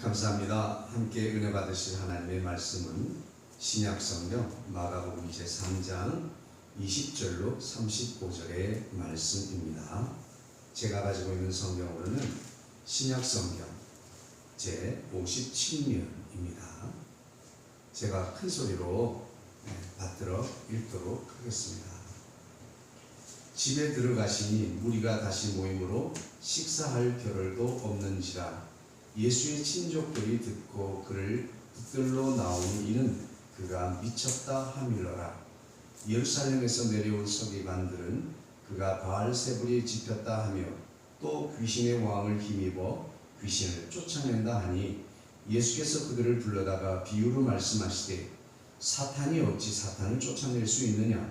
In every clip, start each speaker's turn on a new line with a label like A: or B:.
A: 감사합니다. 함께 은혜 받으실 하나님의 말씀은 신약성경 마가복음 이제 3장 20절로 35절의 말씀입니다. 제가 가지고 있는 성경으로는 신약성경 제 57면입니다. 제가 큰 소리로 받들어 읽도록 하겠습니다. 집에 들어가시니 무리가 다시 모임으로 식사할 겨를도 없는지라 예수의 친족들이 듣고 그를 붙들러 나오니 이는 그가 미쳤다 하밀러라. 예루살렘에서 내려온 서기관들은 그가 바알세불이 집혔다 하며 또 귀신의 왕을 힘입어 귀신을 쫓아낸다 하니 예수께서 그들을 불러다가 비유로 말씀하시되 사탄이 어찌 사탄을 쫓아낼 수 있느냐.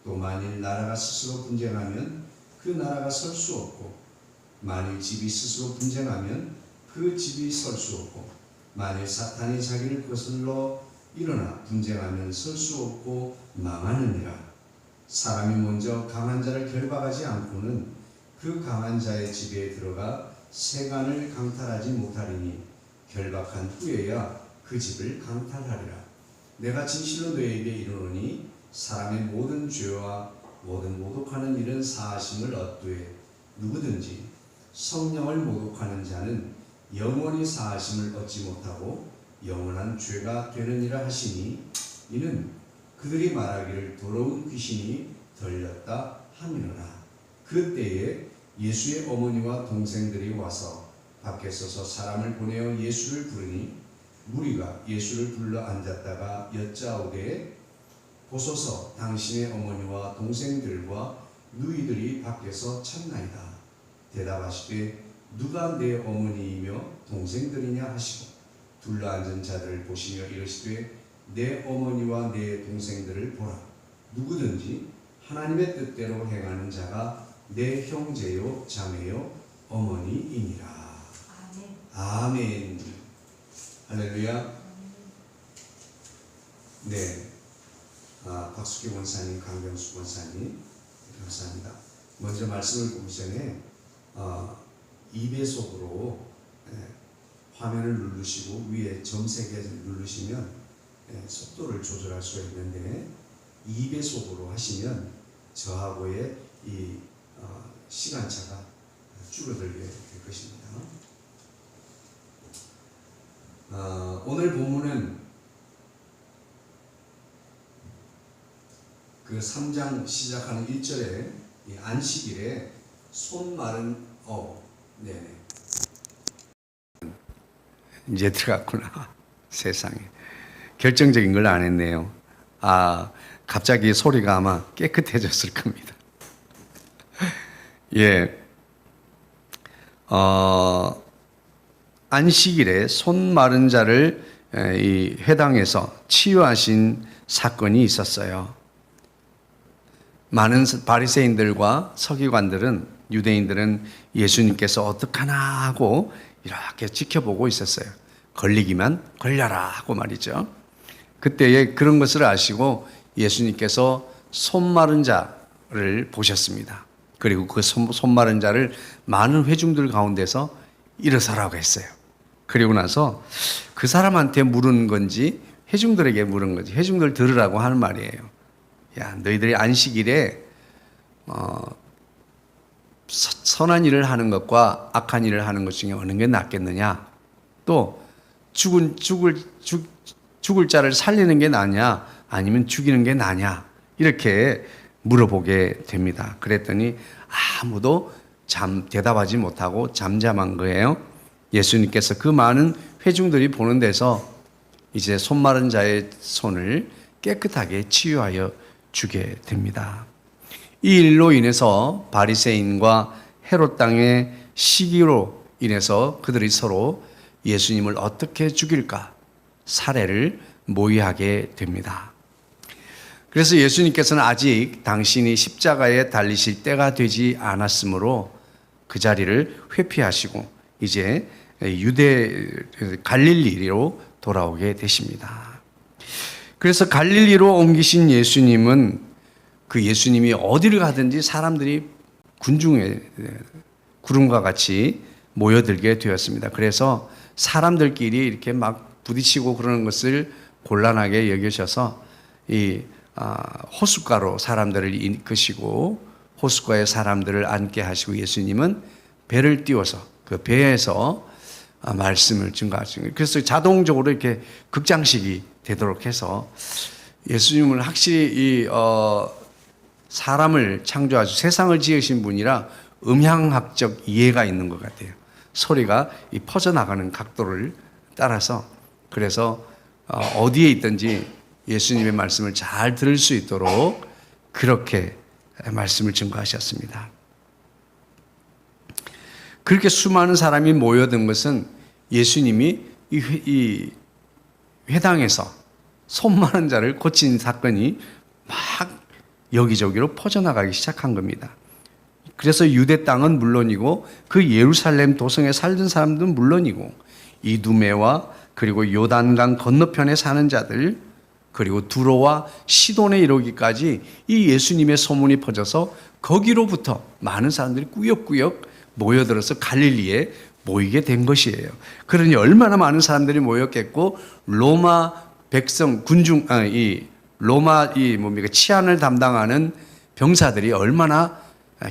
A: 또 만일 나라가 스스로 분쟁하면 그 나라가 설 수 없고 만일 집이 스스로 분쟁하면 그 집이 설 수 없고 만일 사탄이 자기를 거슬러 일어나 분쟁하면 설 수 없고 망하느니라. 사람이 먼저 강한 자를 결박하지 않고는 그 강한 자의 집에 들어가 세간을 강탈하지 못하리니 결박한 후에야 그 집을 강탈하리라. 내가 진실로 너희에게 이르노니 사람의 모든 죄와 모든 모독하는 일은 사하심을 얻되 누구든지 성령을 모독하는 자는 영원히 사하심을 얻지 못하고 영원한 죄가 되느니라 하시니 이는 그들이 말하기를 더러운 귀신이 들렸다 함이노라. 그때에 예수의 어머니와 동생들이 와서 밖에 서서 사람을 보내어 예수를 부르니 무리가 예수를 불러 앉았다가 여짜오되 보소서 당신의 어머니와 동생들과 누이들이 밖에서 찾나이다. 대답하시되 누가 내 어머니이며 동생들이냐 하시고 둘러앉은 자들을 보시며 이르시되 내 어머니와 내 동생들을 보라. 누구든지 하나님의 뜻대로 행하는 자가 내 형제요 자매요 어머니이니라. 아멘. 할렐루야. 네. 박수기 권사님, 강병수 권사님 감사합니다. 먼저 말씀을 보기 전에 2배속으로 화면을 누르시고 위에 점 3개 누르시면 속도를 조절할 수가 있는데 2배속으로 하시면 저하고의 이 시간차가 줄어들게 될 것입니다. 오늘 본문은 그 3장 시작하는 1절에 안식일에 손 마른 네네. 이제 들어갔구나. 세상에. 결정적인 걸 안 했네요. 갑자기 소리가 아마 깨끗해졌을 겁니다. 예. 안식일에 손 마른 자를 이 회당에서 치유하신 사건이 있었어요. 많은 바리새인들과 서기관들은 유대인들은 예수님께서 어떡하나 하고 이렇게 지켜보고 있었어요. 걸리기만 걸려라 하고 말이죠. 그때에 그런 것을 아시고 예수님께서 손 마른 자를 보셨습니다. 그리고 그 손 마른 자를 많은 회중들 가운데서 일어서라고 했어요. 그리고 나서 그 사람한테 물은 건지 회중들에게 물은 건지 회중들 들으라고 하는 말이에요. 야, 너희들이 안식일에 선한 일을 하는 것과 악한 일을 하는 것 중에 어느 게 낫겠느냐? 또 죽을 자를 살리는 게 나냐? 아니면 죽이는 게 나냐? 이렇게 물어보게 됩니다. 그랬더니 아무도 대답하지 못하고 잠잠한 거예요. 예수님께서 그 많은 회중들이 보는 데서 이제 손 마른 자의 손을 깨끗하게 치유하여 주게 됩니다. 이 일로 인해서 바리새인과 헤롯 땅의 시기로 인해서 그들이 서로 예수님을 어떻게 죽일까 사례를 모의하게 됩니다. 그래서 예수님께서는 아직 당신이 십자가에 달리실 때가 되지 않았으므로 그 자리를 회피하시고 이제 갈릴리로 돌아오게 되십니다. 그래서 갈릴리로 옮기신 예수님은 그 예수님이 어디를 가든지 사람들이 군중의 구름과 같이 모여들게 되었습니다. 그래서 사람들끼리 이렇게 막 부딪히고 그러는 것을 곤란하게 여기셔서 이 호숫가로 사람들을 이끄시고 호숫가에 사람들을 앉게 하시고 예수님은 배를 띄워서 그 배에서 말씀을 증거하시는 거예요. 그래서 자동적으로 이렇게 극장식이 되도록 해서 예수님은 확실히 이 사람을 창조하시고 세상을 지으신 분이라 음향학적 이해가 있는 것 같아요. 소리가 이 퍼져나가는 각도를 따라서 그래서 어디에 있든지 예수님의 말씀을 잘 들을 수 있도록 그렇게 말씀을 증거하셨습니다. 그렇게 수많은 사람이 모여든 것은 예수님이 이 회당에서 손 많은 자를 고친 사건이 막 여기저기로 퍼져나가기 시작한 겁니다. 그래서 유대 땅은 물론이고 그 예루살렘 도성에 살던 사람들은 물론이고 이두메와 그리고 요단강 건너편에 사는 자들 그리고 두로와 시돈에 이르기까지 이 예수님의 소문이 퍼져서 거기로부터 많은 사람들이 꾸역꾸역 모여들어서 갈릴리에 모이게 된 것이에요. 그러니 얼마나 많은 사람들이 모였겠고 로마 백성 로마 치안을 담당하는 병사들이 얼마나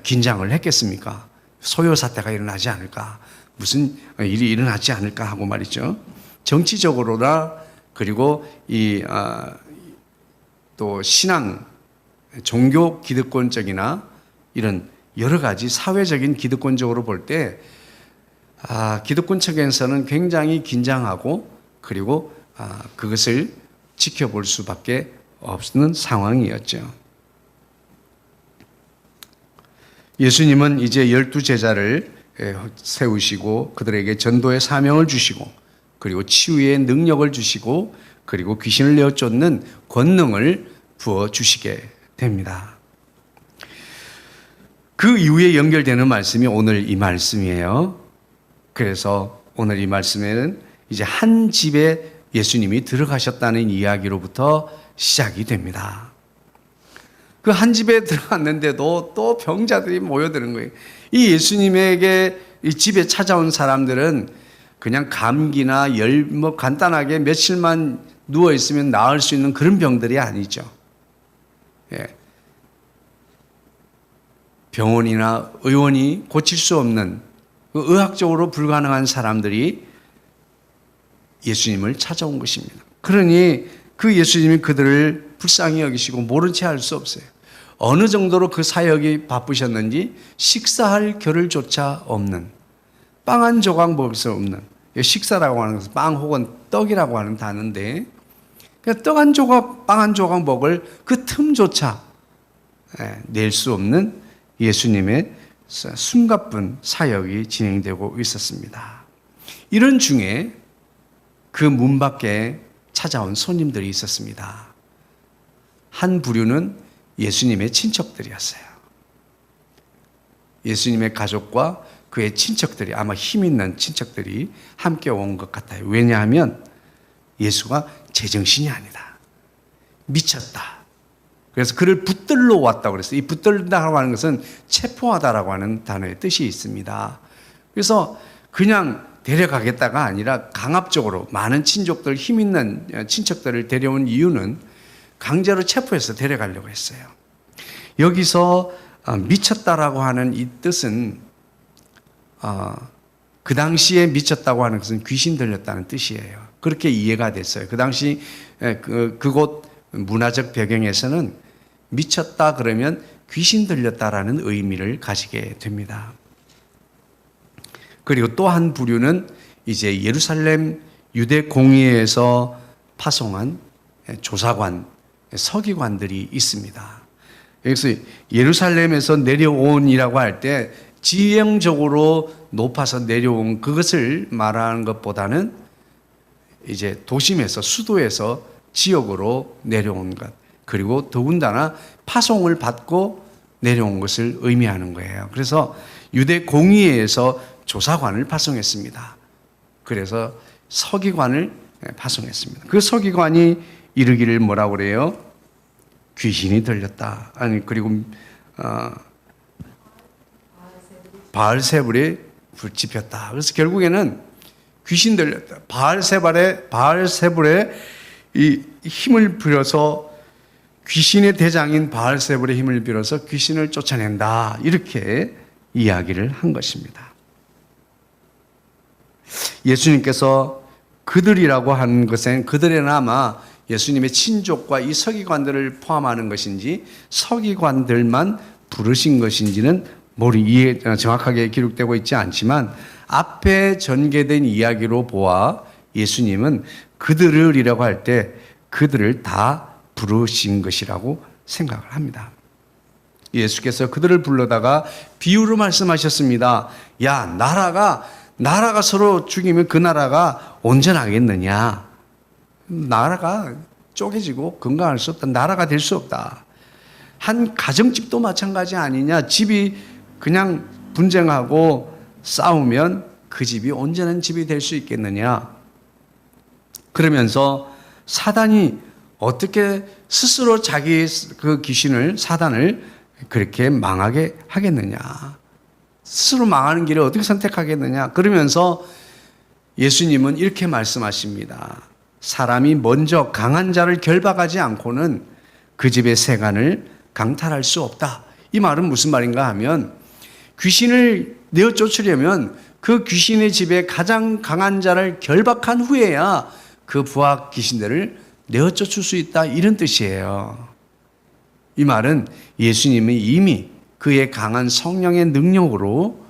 A: 긴장을 했겠습니까? 소요 사태가 일어나지 않을까? 무슨 일이 일어나지 않을까 하고 말이죠. 정치적으로나 그리고 또 신앙, 종교 기득권적이나 이런 여러 가지 사회적인 기득권적으로 볼 때 기득권 측에서는 굉장히 긴장하고 그리고 그것을 지켜볼 수밖에 없는 상황이었죠. 예수님은 이제 12제자를 세우시고 그들에게 전도의 사명을 주시고 그리고 치유의 능력을 주시고 그리고 귀신을 내어 쫓는 권능을 부어주시게 됩니다. 그 이후에 연결되는 말씀이 오늘 이 말씀이에요. 그래서 오늘 이 말씀에는 이제 한 집에 예수님이 들어가셨다는 이야기로부터 시작이 됩니다. 그 한 집에 들어갔는데도 또 병자들이 모여드는 거예요. 이 예수님에게 이 집에 찾아온 사람들은 그냥 감기나 간단하게 며칠만 누워 있으면 나을 수 있는 그런 병들이 아니죠. 병원이나 의원이 고칠 수 없는 의학적으로 불가능한 사람들이 예수님을 찾아온 것입니다. 그러니 그 예수님이 그들을 불쌍히 여기시고 모른 채 할 수 없어요. 어느 정도로 그 사역이 바쁘셨는지 식사할 겨를조차 없는, 빵 한 조각 먹을 수 없는, 식사라고 하는 것은 빵 혹은 떡이라고 하는 단어인데 떡 한 조각, 빵 한 조각 먹을 그 틈조차 낼 수 없는 예수님의 숨가쁜 사역이 진행되고 있었습니다. 이런 중에 그 문 밖에 찾아온 손님들이 있었습니다. 한 부류는 예수님의 친척들이었어요. 예수님의 가족과 그의 친척들이 아마 힘 있는 친척들이 함께 온 것 같아요. 왜냐하면 예수가 제정신이 아니다. 미쳤다. 그래서 그를 붙들러 왔다고 그랬어요. 이 붙들다라고 하는 것은 체포하다라고 하는 단어의 뜻이 있습니다. 그래서 그냥 데려가겠다가 아니라 강압적으로 많은 친족들, 힘 있는 친척들을 데려온 이유는 강제로 체포해서 데려가려고 했어요. 여기서 미쳤다라고 하는 이 뜻은 그 당시에 미쳤다고 하는 것은 귀신 들렸다는 뜻이에요. 그렇게 이해가 됐어요. 그 당시 그곳 문화적 배경에서는 미쳤다 그러면 귀신 들렸다라는 의미를 가지게 됩니다. 그리고 또 한 부류는 이제 예루살렘 유대 공의회에서 파송한 조사관, 서기관들이 있습니다. 여기서 예루살렘에서 내려온이라고 할 때 지형적으로 높아서 내려온 그것을 말하는 것보다는 이제 도심에서 수도에서 지역으로 내려온 것, 그리고 더군다나 파송을 받고 내려온 것을 의미하는 거예요. 그래서 유대 공의회에서 조사관을 파송했습니다. 그래서 서기관을 파송했습니다. 그 서기관이 이르기를 뭐라고 그래요? 귀신이 들렸다. 아니 그리고 바알세불이 집혔다. 그래서 결국에는 귀신 들렸다. 바알세불의 이 힘을 빌어서 귀신의 대장인 바알세불의 힘을 빌어서 귀신을 쫓아낸다. 이렇게 이야기를 한 것입니다. 예수님께서 그들이라고 하는 것은 그들에는 아마 예수님의 친족과 이 서기관들을 포함하는 것인지 서기관들만 부르신 것인지는 정확하게 기록되고 있지 않지만 앞에 전개된 이야기로 보아 예수님은 그들이라고 할 때 그들을 다 부르신 것이라고 생각을 합니다. 예수께서 그들을 불러다가 비유로 말씀하셨습니다. 야, 나라가 서로 죽이면 그 나라가 온전하겠느냐? 나라가 쪼개지고 건강할 수 없다. 나라가 될 수 없다. 한 가정집도 마찬가지 아니냐? 집이 그냥 분쟁하고 싸우면 그 집이 온전한 집이 될 수 있겠느냐? 그러면서 사단이 어떻게 스스로 자기 그 귀신을, 사단을 그렇게 망하게 하겠느냐? 스스로 망하는 길을 어떻게 선택하겠느냐? 그러면서 예수님은 이렇게 말씀하십니다. 사람이 먼저 강한 자를 결박하지 않고는 그 집의 세간을 강탈할 수 없다. 이 말은 무슨 말인가 하면 귀신을 내어 쫓으려면 그 귀신의 집에 가장 강한 자를 결박한 후에야 그 부하 귀신들을 내어 쫓을 수 있다. 이런 뜻이에요. 이 말은 예수님이 이미 그의 강한 성령의 능력으로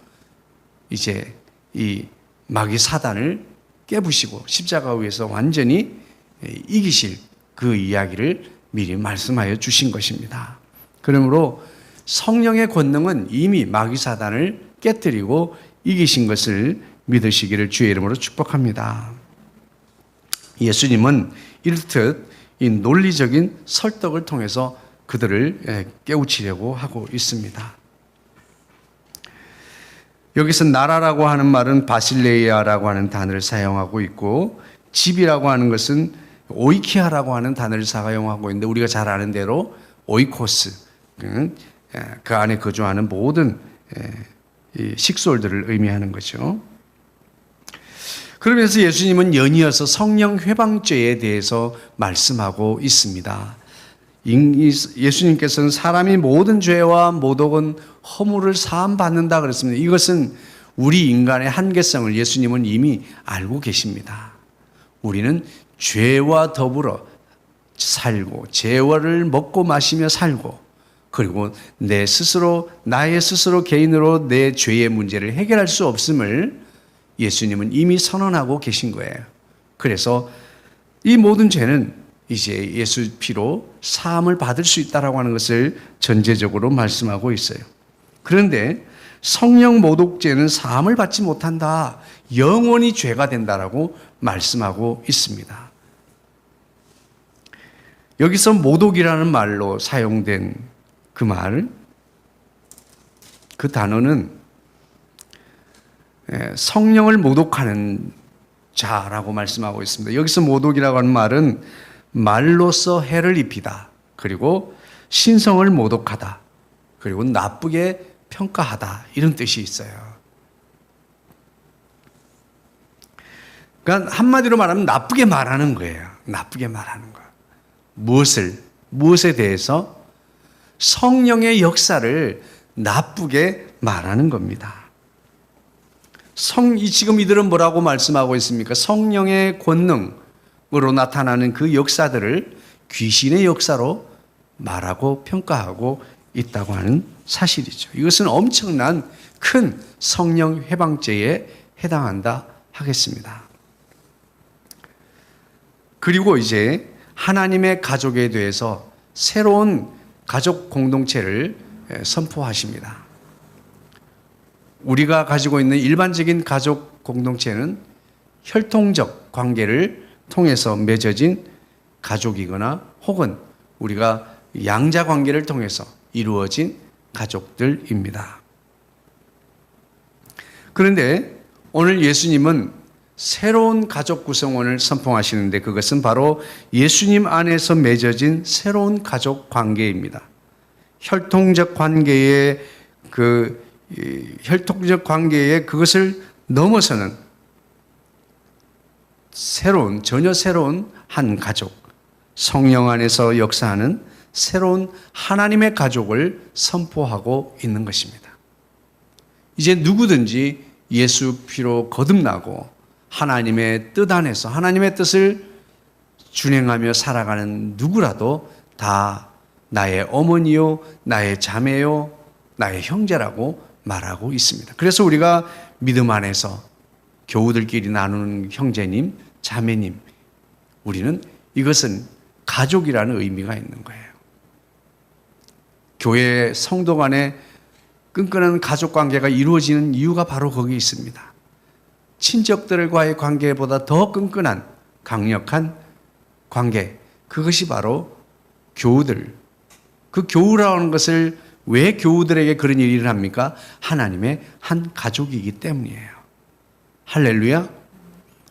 A: 이제 이 마귀 사단을 깨부시고 십자가 위에서 완전히 이기실 그 이야기를 미리 말씀하여 주신 것입니다. 그러므로 성령의 권능은 이미 마귀 사단을 깨뜨리고 이기신 것을 믿으시기를 주의 이름으로 축복합니다. 예수님은 이렇듯 이 논리적인 설득을 통해서 그들을 깨우치려고 하고 있습니다. 여기서 나라라고 하는 말은 바실레이아라고 하는 단어를 사용하고 있고 집이라고 하는 것은 오이키아라고 하는 단어를 사용하고 있는데 우리가 잘 아는 대로 오이코스, 그 안에 거주하는 모든 식솔들을 의미하는 거죠. 그러면서 예수님은 연이어서 성령 회방죄에 대해서 말씀하고 있습니다. 예수님께서는 사람이 모든 죄와 모독은 허물을 사함 받는다 그랬습니다. 이것은 우리 인간의 한계성을 예수님은 이미 알고 계십니다. 우리는 죄와 더불어 살고 죄를 먹고 마시며 살고 그리고 나의 스스로 개인으로 내 죄의 문제를 해결할 수 없음을 예수님은 이미 선언하고 계신 거예요. 그래서 이 모든 죄는 이제 예수 피로 사함을 받을 수 있다라고 하는 것을 전제적으로 말씀하고 있어요. 그런데 성령 모독죄는 사함을 받지 못한다. 영원히 죄가 된다라고 말씀하고 있습니다. 여기서 모독이라는 말로 사용된 그 단어는 성령을 모독하는 자라고 말씀하고 있습니다. 여기서 모독이라고 하는 말은 말로써 해를 입히다. 그리고 신성을 모독하다. 그리고 나쁘게 평가하다. 이런 뜻이 있어요. 그러니까 한마디로 말하면 나쁘게 말하는 거예요. 나쁘게 말하는 거예요. 무엇에 대해서? 성령의 역사를 나쁘게 말하는 겁니다. 지금 이들은 뭐라고 말씀하고 있습니까? 성령의 권능으로 나타나는 그 역사들을 귀신의 역사로 말하고 평가하고 있다고 하는 사실이죠. 이것은 엄청난 큰 성령 회방죄에 해당한다 하겠습니다. 그리고 이제 하나님의 가족에 대해서 새로운 가족 공동체를 선포하십니다. 우리가 가지고 있는 일반적인 가족 공동체는 혈통적 관계를 통해서 맺어진 가족이거나 혹은 우리가 양자 관계를 통해서 이루어진 가족들입니다. 그런데 오늘 예수님은 새로운 가족 구성원을 선포하시는데 그것은 바로 예수님 안에서 맺어진 새로운 가족 관계입니다. 혈통적 관계의 그 이 혈통적 관계에 그것을 넘어서는 전혀 새로운 한 가족, 성령 안에서 역사하는 새로운 하나님의 가족을 선포하고 있는 것입니다. 이제 누구든지 예수 피로 거듭나고 하나님의 뜻 안에서 하나님의 뜻을 준행하며 살아가는 누구라도 다 나의 어머니요, 나의 자매요, 나의 형제라고 말하고 있습니다. 그래서 우리가 믿음 안에서 교우들끼리 나누는 형제님, 자매님, 우리는 이것은 가족이라는 의미가 있는 거예요. 교회 성도 간에 끈끈한 가족 관계가 이루어지는 이유가 바로 거기 있습니다. 친척들과의 관계보다 더 끈끈한 강력한 관계, 그것이 바로 교우들. 그 교우라는 것을 왜 교우들에게 그런 일을 합니까? 하나님의 한 가족이기 때문이에요. 할렐루야.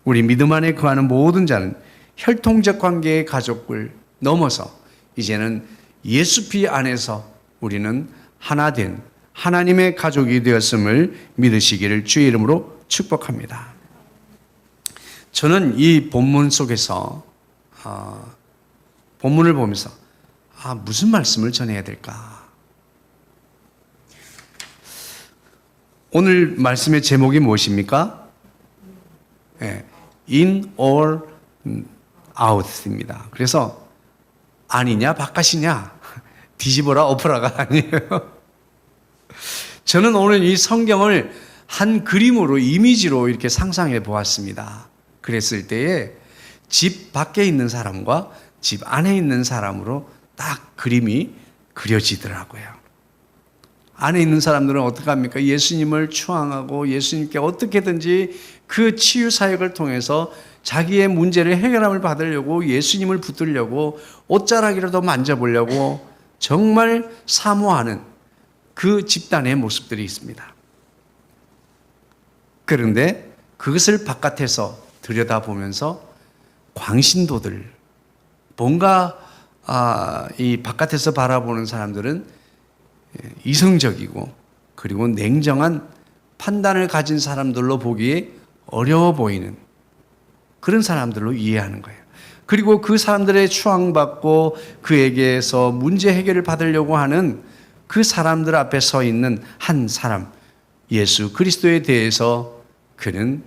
A: 우리 믿음 안에 거하는 모든 자는 혈통적 관계의 가족을 넘어서 이제는 예수 피 안에서 우리는 하나 된 하나님의 가족이 되었음을 믿으시기를 주의 이름으로 축복합니다. 저는 이 본문 속에서 본문을 보면서 무슨 말씀을 전해야 될까? 오늘 말씀의 제목이 무엇입니까? In or out입니다. 그래서 안이냐 바깥이냐 뒤집어라 엎어라가 아니에요. 저는 오늘 이 성경을 한 그림으로 이미지로 이렇게 상상해 보았습니다. 그랬을 때에 집 밖에 있는 사람과 집 안에 있는 사람으로 딱 그림이 그려지더라고요. 안에 있는 사람들은 어떻게 합니까? 예수님을 추앙하고 예수님께 어떻게든지 그 치유 사역을 통해서 자기의 문제를 해결함을 받으려고 예수님을 붙들려고 옷자락이라도 만져보려고 정말 사모하는 그 집단의 모습들이 있습니다. 그런데 그것을 바깥에서 들여다보면서 광신도들, 뭔가 이 바깥에서 바라보는 사람들은 이성적이고 그리고 냉정한 판단을 가진 사람들로 보기에 어려워 보이는 그런 사람들로 이해하는 거예요. 그리고 그 사람들의 추앙받고 그에게서 문제 해결을 받으려고 하는 그 사람들 앞에 서 있는 한 사람, 예수 그리스도에 대해서 그는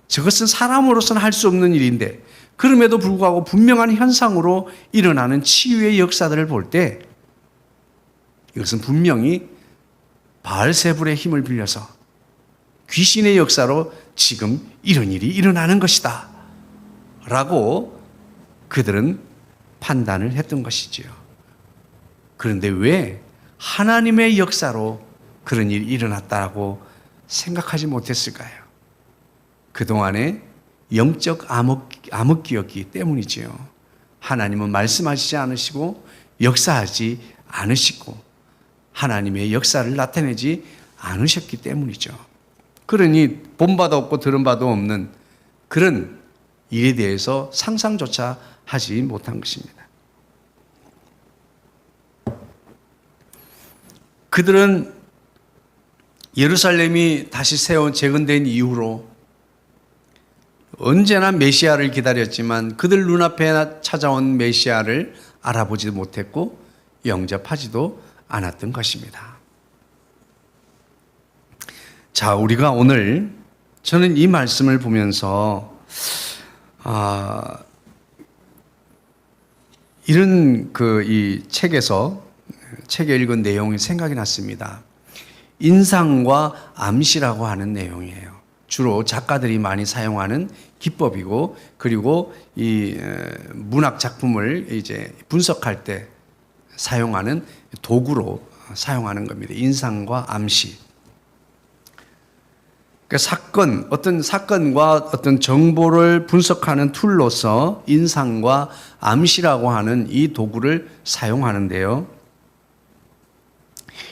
A: 저것은 사람으로서는 할 수 없는 일인데 그럼에도 불구하고 분명한 현상으로 일어나는 치유의 역사들을 볼 때 이것은 분명히 바알세불의 힘을 빌려서 귀신의 역사로 지금 이런 일이 일어나는 것이다 라고 그들은 판단을 했던 것이지요. 그런데 왜 하나님의 역사로 그런 일이 일어났다고 생각하지 못했을까요? 그동안에 영적 암흑기였기 때문이지요. 하나님은 말씀하시지 않으시고 역사하지 않으시고 하나님의 역사를 나타내지 않으셨기 때문이죠. 그러니 본 바도 없고 들은 바도 없는 그런 일에 대해서 상상조차 하지 못한 것입니다. 그들은 예루살렘이 다시 재건된 이후로 언제나 메시아를 기다렸지만 그들 눈앞에 찾아온 메시아를 알아보지도 못했고 영접하지도 않았던 것입니다. 자, 우리가 오늘 저는 이 말씀을 보면서 이런 이 책에 읽은 내용이 생각이 났습니다. 인상과 암시라고 하는 내용이에요. 주로 작가들이 많이 사용하는 기법이고, 그리고 이 문학 작품을 이제 분석할 때 사용하는 도구로 사용하는 겁니다. 인상과 암시. 그러니까 어떤 사건과 어떤 정보를 분석하는 툴로서 인상과 암시라고 하는 이 도구를 사용하는데요.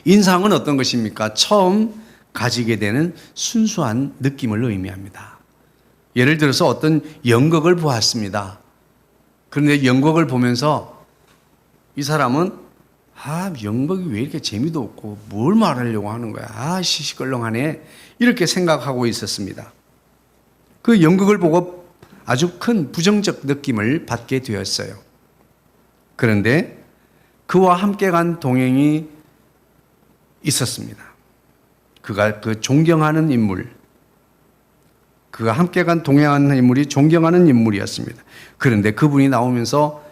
A: 인상은 어떤 것입니까? 처음 가지게 되는 순수한 느낌을 의미합니다. 예를 들어서 어떤 연극을 보았습니다. 그런데 연극을 보면서 이 사람은 연극이 왜 이렇게 재미도 없고 뭘 말하려고 하는 거야. 시시껄렁하네. 이렇게 생각하고 있었습니다. 그 연극을 보고 아주 큰 부정적 느낌을 받게 되었어요. 그런데 그와 함께 간 동행이 있었습니다. 그가 그 존경하는 인물, 그가 함께 간 동행하는 인물이 존경하는 인물이었습니다. 그런데 그분이 나오면서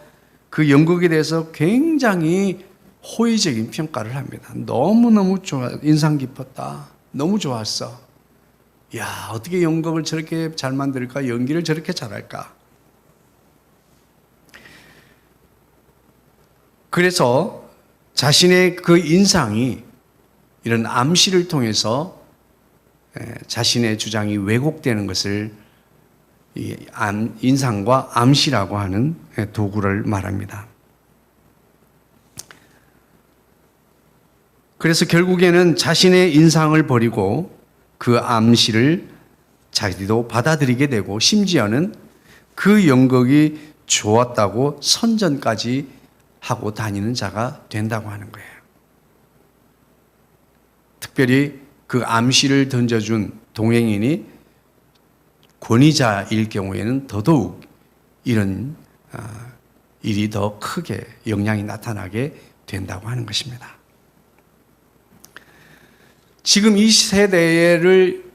A: 그 연극에 대해서 굉장히 호의적인 평가를 합니다. 너무너무 인상 깊었다. 너무 좋았어. 야, 어떻게 연극을 저렇게 잘 만들까? 연기를 저렇게 잘할까? 그래서 자신의 그 인상이 이런 암시를 통해서 자신의 주장이 왜곡되는 것을 인상과 암시라고 하는 도구를 말합니다. 그래서 결국에는 자신의 인상을 버리고 그 암시를 자기도 받아들이게 되고 심지어는 그 연극이 좋았다고 선전까지 하고 다니는 자가 된다고 하는 거예요. 특별히 그 암시를 던져준 동행인이 권위자일 경우에는 더더욱 이런 일이 더 크게 영향이 나타나게 된다고 하는 것입니다. 지금 이 세대를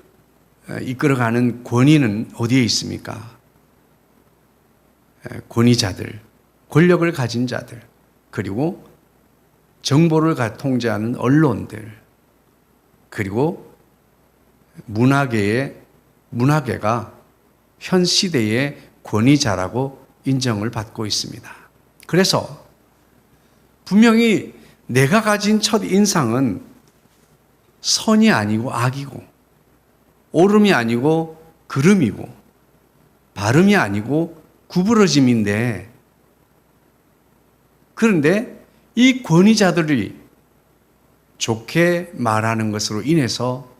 A: 이끌어가는 권위는 어디에 있습니까? 권위자들, 권력을 가진 자들, 그리고 정보를 통제하는 언론들, 그리고 문화계가 현 시대의 권위자라고 인정을 받고 있습니다. 그래서 분명히 내가 가진 첫 인상은 선이 아니고 악이고, 옳음이 아니고 그름이고, 발음이 아니고 구부러짐인데, 그런데 이 권위자들이 좋게 말하는 것으로 인해서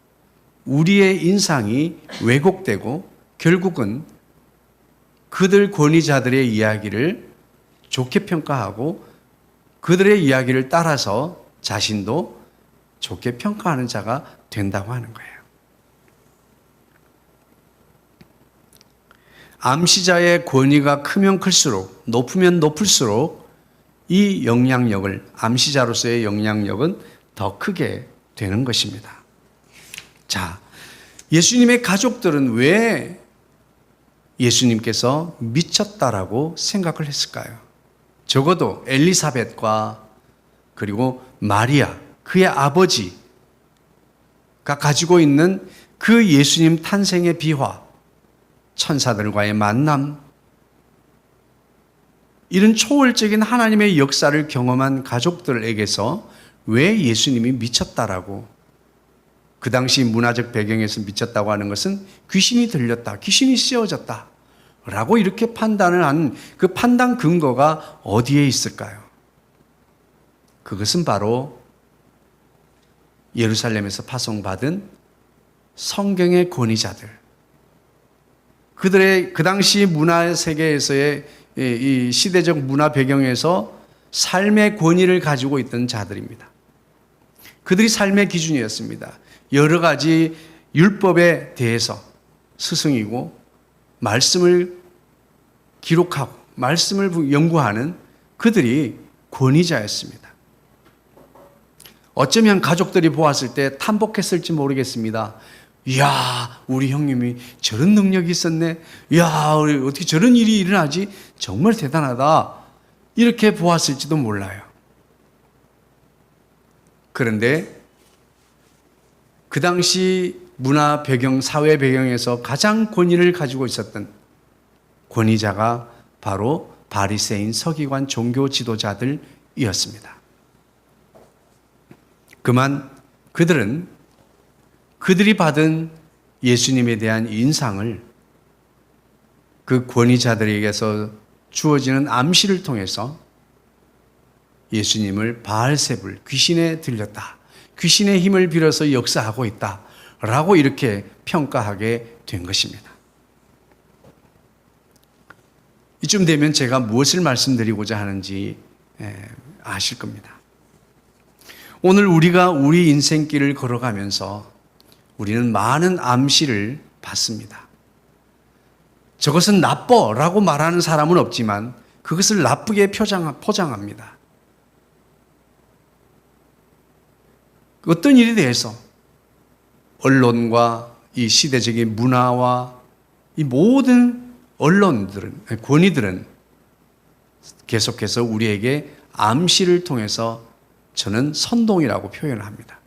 A: 우리의 인상이 왜곡되고 결국은 그들 권위자들의 이야기를 좋게 평가하고 그들의 이야기를 따라서 자신도 좋게 평가하는 자가 된다고 하는 거예요. 암시자의 권위가 크면 클수록, 높으면 높을수록 이 영향력을, 암시자로서의 영향력은 더 크게 되는 것입니다. 자, 예수님의 가족들은 왜 예수님께서 미쳤다라고 생각을 했을까요? 적어도 엘리사벳과 그리고 마리아, 그의 아버지가 가지고 있는 그 예수님 탄생의 비화, 천사들과의 만남, 이런 초월적인 하나님의 역사를 경험한 가족들에게서 왜 예수님이 미쳤다라고, 그 당시 문화적 배경에서 미쳤다고 하는 것은 귀신이 들렸다, 귀신이 씌워졌다 라고 이렇게 판단을 한 그 판단 근거가 어디에 있을까요? 그것은 바로 예루살렘에서 파송받은 성경의 권위자들, 그들의 그 당시 문화 세계에서의 이 시대적 문화 배경에서 삶의 권위를 가지고 있던 자들입니다. 그들이 삶의 기준이었습니다. 여러 가지 율법에 대해서 스승이고 말씀을 기록하고 말씀을 연구하는 그들이 권위자였습니다. 어쩌면 가족들이 보았을 때 탐복했을지 모르겠습니다. 이야, 우리 형님이 저런 능력이 있었네. 이야, 어떻게 저런 일이 일어나지? 정말 대단하다. 이렇게 보았을지도 몰라요. 그런데 그 당시 문화 배경, 사회 배경에서 가장 권위를 가지고 있었던 권위자가 바로 바리새인, 서기관, 종교 지도자들이었습니다. 그만 그들은 그들이 받은 예수님에 대한 인상을 그 권위자들에게서 주어지는 암시를 통해서 예수님을 바알세불, 귀신에 들렸다, 귀신의 힘을 빌어서 역사하고 있다 라고 이렇게 평가하게 된 것입니다. 이쯤 되면 제가 무엇을 말씀드리고자 하는지 아실 겁니다. 오늘 우리가 우리 인생길을 걸어가면서 우리는 많은 암시를 받습니다. 저것은 나빠라고 말하는 사람은 없지만 그것을 나쁘게 포장합니다. 어떤 일에 대해서 언론과 이 시대적인 문화와 이 모든 언론들은, 권위들은 계속해서 우리에게 암시를 통해서 저는 선동이라고 표현을 합니다.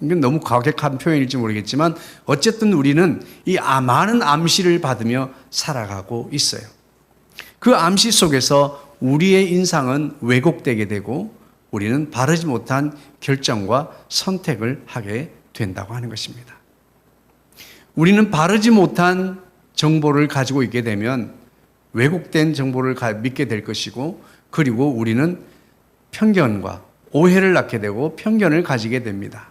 A: 이건 너무 과격한 표현일지 모르겠지만 어쨌든 우리는 이 많은 암시를 받으며 살아가고 있어요. 그 암시 속에서 우리의 인상은 왜곡되게 되고 우리는 바르지 못한 결정과 선택을 하게 된다고 하는 것입니다. 우리는 바르지 못한 정보를 가지고 있게 되면 왜곡된 정보를 믿게 될 것이고, 그리고 우리는 편견과 오해를 낳게 되고 편견을 가지게 됩니다.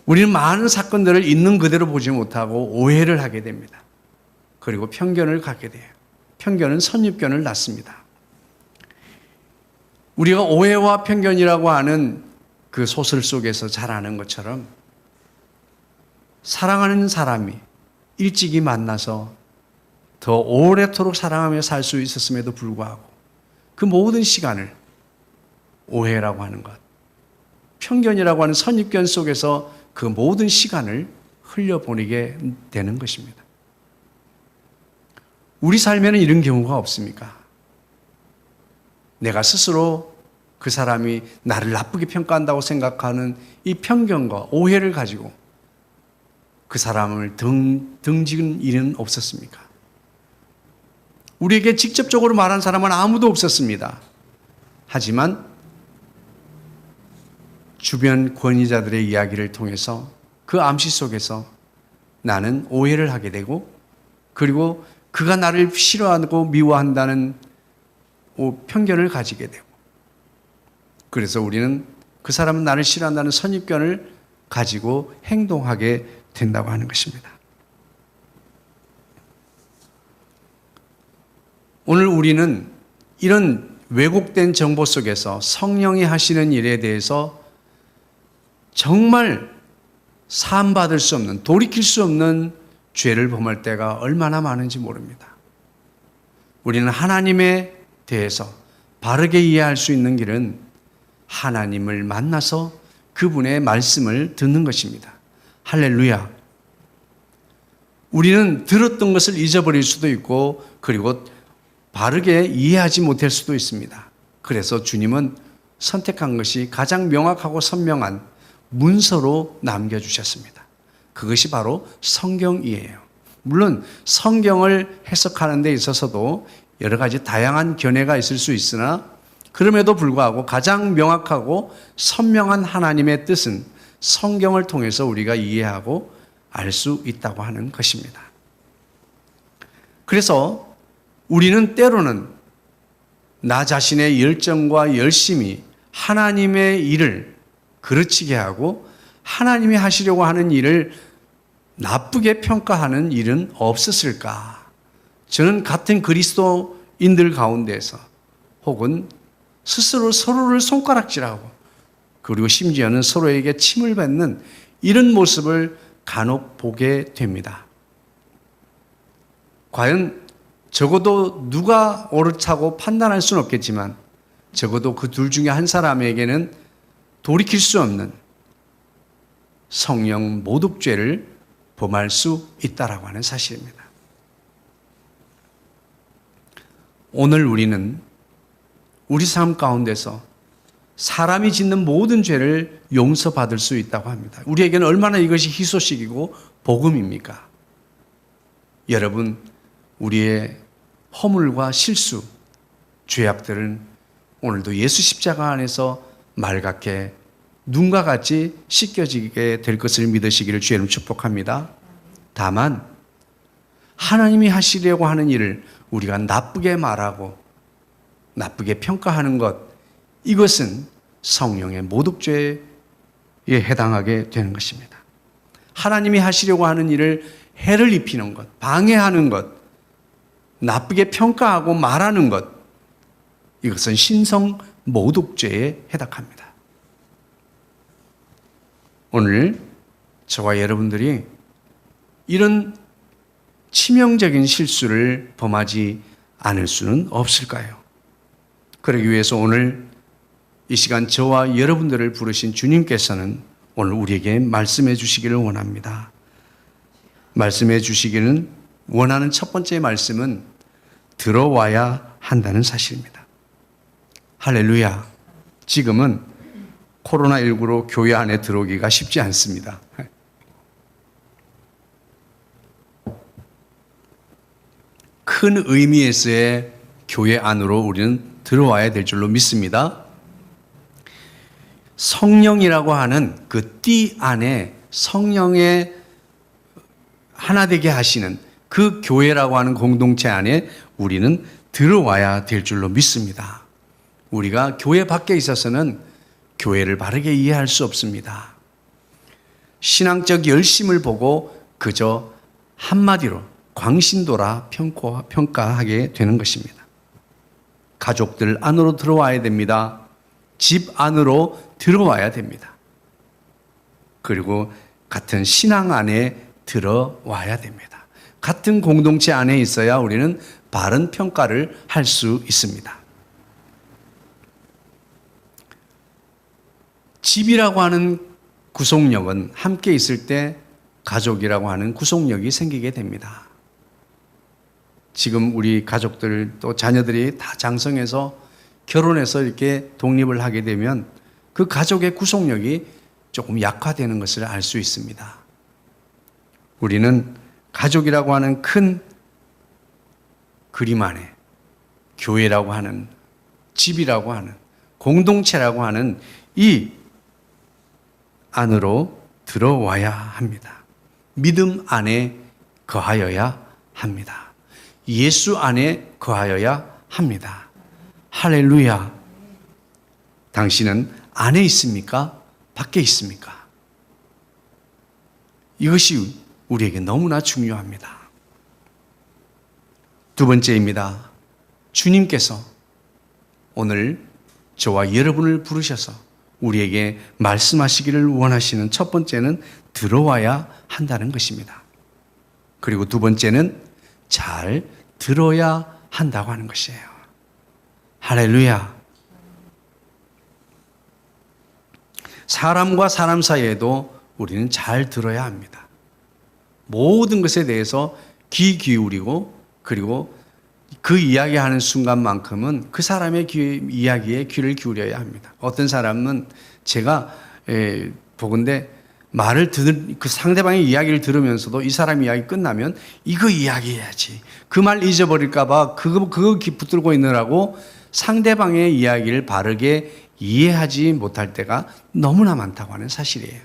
A: 우리는 많은 사건들을 있는 그대로 보지 못하고 오해를 하게 됩니다. 그리고 편견을 갖게 돼요. 편견은 선입견을 낳습니다. 우리가 오해와 편견이라고 하는 그 소설 속에서 잘 아는 것처럼 사랑하는 사람이 일찍이 만나서 더 오래도록 사랑하며 살 수 있었음에도 불구하고 그 모든 시간을 오해라고 하는 것, 편견이라고 하는 선입견 속에서 그 모든 시간을 흘려보내게 되는 것입니다. 우리 삶에는 이런 경우가 없습니까? 내가 스스로 그 사람이 나를 나쁘게 평가한다고 생각하는 이 편견과 오해를 가지고 그 사람을 등지은 일은 없었습니까? 우리에게 직접적으로 말한 사람은 아무도 없었습니다. 하지만 주변 권위자들의 이야기를 통해서 그 암시 속에서 나는 오해를 하게 되고, 그리고 그가 나를 싫어하고 미워한다는 편견을 가지게 되고, 그래서 우리는 그 사람은 나를 싫어한다는 선입견을 가지고 행동하게 된다고 하는 것입니다. 오늘 우리는 이런 왜곡된 정보 속에서 성령이 하시는 일에 대해서 정말 사함받을 수 없는, 돌이킬 수 없는 죄를 범할 때가 얼마나 많은지 모릅니다. 우리는 하나님에 대해서 바르게 이해할 수 있는 길은 하나님을 만나서 그분의 말씀을 듣는 것입니다. 할렐루야. 우리는 들었던 것을 잊어버릴 수도 있고, 그리고 바르게 이해하지 못할 수도 있습니다. 그래서 주님은 선택한 것이 가장 명확하고 선명한 문서로 남겨주셨습니다. 그것이 바로 성경이에요. 물론 성경을 해석하는 데 있어서도 여러 가지 다양한 견해가 있을 수 있으나, 그럼에도 불구하고 가장 명확하고 선명한 하나님의 뜻은 성경을 통해서 우리가 이해하고 알 수 있다고 하는 것입니다. 그래서 우리는 때로는 나 자신의 열정과 열심이 하나님의 일을 그르치게 하고 하나님이 하시려고 하는 일을 나쁘게 평가하는 일은 없었을까? 저는 같은 그리스도인들 가운데서 혹은 스스로 서로를 손가락질하고, 그리고 심지어는 서로에게 침을 뱉는 이런 모습을 간혹 보게 됩니다. 과연 적어도 누가 옳다고 판단할 수는 없겠지만 적어도 그 둘 중에 한 사람에게는 돌이킬 수 없는 성령 모독죄를 범할 수 있다라고 하는 사실입니다. 오늘 우리는 우리 삶 가운데서 사람이 짓는 모든 죄를 용서받을 수 있다고 합니다. 우리에게는 얼마나 이것이 희소식이고 복음입니까? 여러분, 우리의 허물과 실수, 죄악들은 오늘도 예수 십자가 안에서 맑게 눈과 같이 씻겨지게 될 것을 믿으시기를 주의 이름으로 축복합니다. 다만 하나님이 하시려고 하는 일을 우리가 나쁘게 말하고 나쁘게 평가하는 것, 이것은 성령의 모독죄에 해당하게 되는 것입니다. 하나님이 하시려고 하는 일을 해를 입히는 것, 방해하는 것, 나쁘게 평가하고 말하는 것, 이것은 신성 모독죄에 해당합니다. 오늘 저와 여러분들이 이런 치명적인 실수를 범하지 않을 수는 없을까요? 그러기 위해서 오늘 이 시간 저와 여러분들을 부르신 주님께서는 오늘 우리에게 말씀해 주시기를 원합니다. 말씀해 주시기는 원하는 첫 번째 말씀은 들어와야 한다는 사실입니다. 할렐루야. 지금은 코로나19로 교회 안에 들어오기가 쉽지 않습니다. 큰 의미에서의 교회 안으로 우리는 들어와야 될 줄로 믿습니다. 성령이라고 하는 그 띠 안에 성령의 하나 되게 하시는 그 교회라고 하는 공동체 안에 우리는 들어와야 될 줄로 믿습니다. 우리가 교회 밖에 있어서는 교회를 바르게 이해할 수 없습니다. 신앙적 열심을 보고 그저 한마디로 광신도라 평가하게 되는 것입니다. 가족들 안으로 들어와야 됩니다. 집 안으로 들어와야 됩니다. 그리고 같은 신앙 안에 들어와야 됩니다. 같은 공동체 안에 있어야 우리는 바른 평가를 할 수 있습니다. 집이라고 하는 구속력은 함께 있을 때 가족이라고 하는 구속력이 생기게 됩니다. 지금 우리 가족들 또 자녀들이 다 장성해서 결혼해서 이렇게 독립을 하게 되면 그 가족의 구속력이 조금 약화되는 것을 알 수 있습니다. 우리는 가족이라고 하는 큰 그림 안에 교회라고 하는 집이라고 하는 공동체라고 하는 이 안으로 들어와야 합니다. 믿음 안에 거하여야 합니다. 예수 안에 거하여야 합니다. 할렐루야. 당신은 안에 있습니까? 밖에 있습니까? 이것이 우리에게 너무나 중요합니다. 두 번째입니다. 주님께서 오늘 저와 여러분을 부르셔서 우리에게 말씀하시기를 원하시는 첫 번째는 들어와야 한다는 것입니다. 그리고 두 번째는 잘 들어야 한다고 하는 것이에요. 할렐루야. 사람과 사람 사이에도 우리는 잘 들어야 합니다. 모든 것에 대해서 귀 기울이고 그리고 그 이야기하는 순간만큼은 그 사람의 이야기에 귀를 기울여야 합니다. 어떤 사람은 제가 보건대 말을 그 상대방의 이야기를 들으면서도 이 사람 이야기 끝나면 이거 이야기해야지. 그 말 잊어버릴까봐 그거 붙들고 있느라고 상대방의 이야기를 바르게 이해하지 못할 때가 너무나 많다고 하는 사실이에요.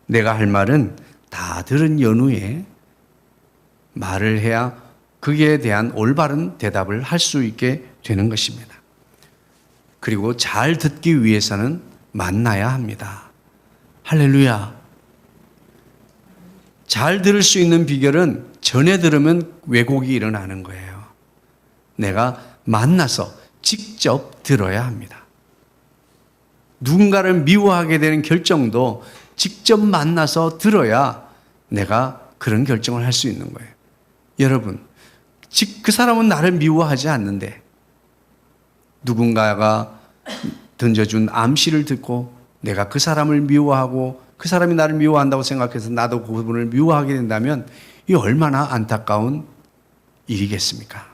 A: 내가 할 말은 다 들은 연후에 말을 해야 거기에 대한 올바른 대답을 할 수 있게 되는 것입니다. 그리고 잘 듣기 위해서는 만나야 합니다. 할렐루야. 잘 들을 수 있는 비결은 전에 들으면 왜곡이 일어나는 거예요. 내가 만나서 직접 들어야 합니다. 누군가를 미워하게 되는 결정도 직접 만나서 들어야 내가 그런 결정을 할 수 있는 거예요. 여러분, 그 사람은 나를 미워하지 않는데 누군가가 던져준 암시를 듣고 내가 그 사람을 미워하고 그 사람이 나를 미워한다고 생각해서 나도 그분을 미워하게 된다면 이 얼마나 안타까운 일이겠습니까?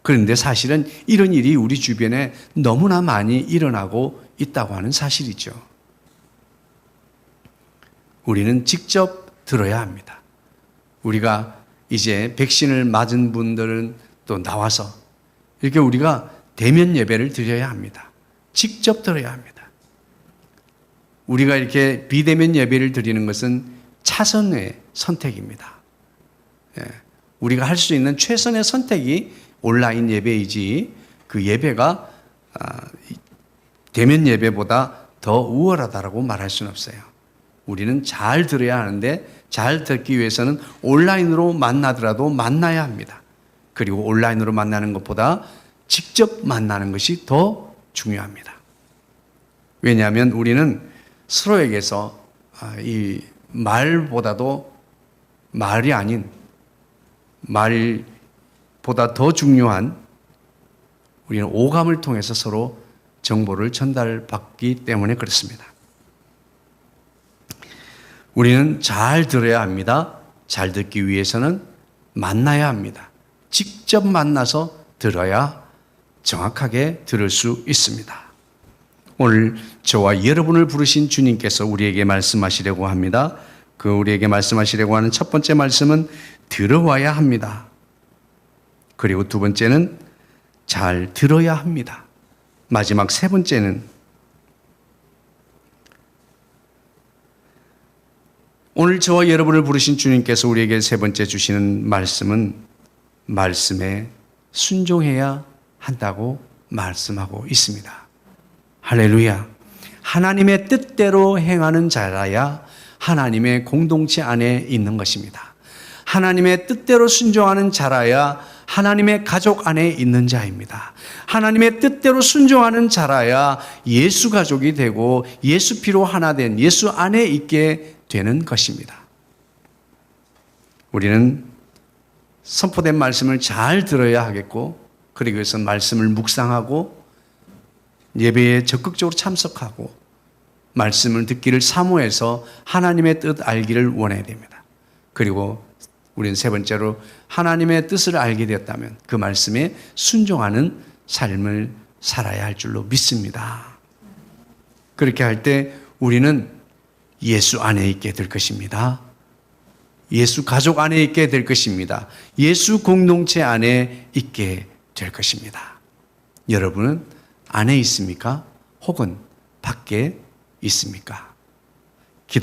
A: 그런데 사실은 이런 일이 우리 주변에 너무나 많이 일어나고 있다고 하는 사실이죠. 우리는 직접 들어야 합니다. 우리가 이제 백신을 맞은 분들은 또 나와서 이렇게 우리가 대면 예배를 드려야 합니다. 직접 들어야 합니다. 우리가 이렇게 비대면 예배를 드리는 것은 차선의 선택입니다. 우리가 할 수 있는 최선의 선택이 온라인 예배이지 그 예배가 대면 예배보다 더 우월하다라고 말할 수는 없어요. 우리는 잘 들어야 하는데 잘 듣기 위해서는 온라인으로 만나더라도 만나야 합니다. 그리고 온라인으로 만나는 것보다 직접 만나는 것이 더 중요합니다. 왜냐하면 우리는 서로에게서 이 말보다도 말이 아닌 말보다 더 중요한 우리는 오감을 통해서 서로 정보를 전달받기 때문에 그렇습니다. 우리는 잘 들어야 합니다. 잘 듣기 위해서는 만나야 합니다. 직접 만나서 들어야 정확하게 들을 수 있습니다. 오늘 저와 여러분을 부르신 주님께서 우리에게 말씀하시려고 합니다. 우리에게 말씀하시려고 하는 첫 번째 말씀은 들어와야 합니다. 그리고 두 번째는 잘 들어야 합니다. 마지막 세 번째는 오늘 저와 여러분을 부르신 주님께서 우리에게 세 번째 주시는 말씀은 말씀에 순종해야 한다고 말씀하고 있습니다. 할렐루야. 하나님의 뜻대로 행하는 자라야 하나님의 공동체 안에 있는 것입니다. 하나님의 뜻대로 순종하는 자라야 하나님의 가족 안에 있는 자입니다. 하나님의 뜻대로 순종하는 자라야 예수 가족이 되고 예수 피로 하나 된 예수 안에 있게 되는 것입니다. 우리는 선포된 말씀을 잘 들어야 하겠고, 그리고 그래서 말씀을 묵상하고 예배에 적극적으로 참석하고 말씀을 듣기를 사모해서 하나님의 뜻 알기를 원해야 됩니다. 그리고 우리는 세 번째로 하나님의 뜻을 알게 되었다면 그 말씀에 순종하는 삶을 살아야 할 줄로 믿습니다. 그렇게 할 때 우리는 예수 안에 있게 될 것입니다. 예수 가족 안에 있게 될 것입니다. 예수 공동체 안에 있게 될 것입니다. 여러분은 안에 있습니까? 혹은 밖에 있습니까?